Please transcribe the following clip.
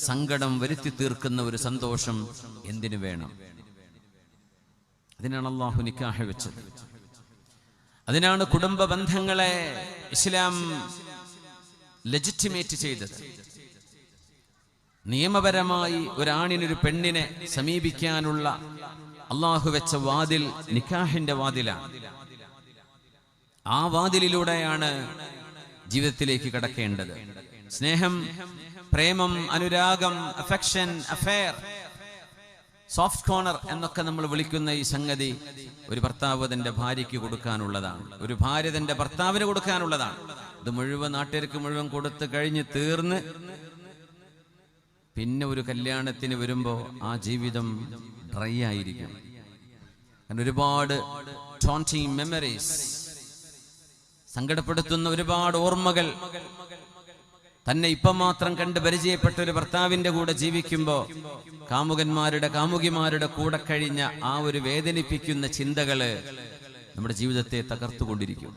സങ്കടം വരുത്തി തീർക്കുന്ന ഒരു സന്തോഷം എന്തിനു വേണം? അതിനാണ് അല്ലാഹു നിക്കാഹ് വെച്ചത്. അതിനാണ് കുടുംബ ബന്ധങ്ങളെ ഇസ്ലാം ലെജിറ്റിമേറ്റ് ചെയ്തത്. നിയമപരമായി ഒരാണിനൊരു പെണ്ണിനെ സമീപിക്കാനുള്ള അല്ലാഹു വെച്ച വാതിൽ നിക്കാഹിന്റെ വാതിലാണ്. ആ വാതിലിലൂടെയാണ് ജീവിതത്തിലേക്ക് കടക്കേണ്ടത്. സ്നേഹം, പ്രേമം, അനുരാഗം, അഫെക്ഷൻ, അഫെയർ, സോഫ്റ്റ് കോർണർ എന്നൊക്കെ നമ്മൾ വിളിക്കുന്ന ഈ സംഗതി ഒരു ഭർത്താവ് തന്റെ ഭാര്യയ്ക്ക് കൊടുക്കാനുള്ളതാണ്, ഒരു ഭാര്യ തന്റെ ഭർത്താവിന് കൊടുക്കാനുള്ളതാണ്. ഇത് മുഴുവൻ നാട്ടുകാർക്ക് മുഴുവൻ കൊടുത്തു കഴിഞ്ഞ് തീർന്ന് പിന്നെ ഒരു കല്യാണത്തിന് വരുമ്പോ ആ ജീവിതം ഡ്രൈ ആയിരിക്കും. കാരണം ഒരുപാട് ടോണ്ടിങ് മെമ്മറീസ്, സങ്കടപ്പെടുത്തുന്ന ഒരുപാട് ഓർമ്മകൾ. തന്നെ ഇപ്പം മാത്രം കണ്ട് പരിചയപ്പെട്ട ഒരു ഭർത്താവിന്റെ കൂടെ ജീവിക്കുമ്പോ കാമുകന്മാരുടെ കാമുകിമാരുടെ കൂടെ കഴിഞ്ഞ ആ ഒരു വേദനിപ്പിക്കുന്ന ചിന്തകള് നമ്മുടെ ജീവിതത്തെ തകർത്തുകൊണ്ടിരിക്കും.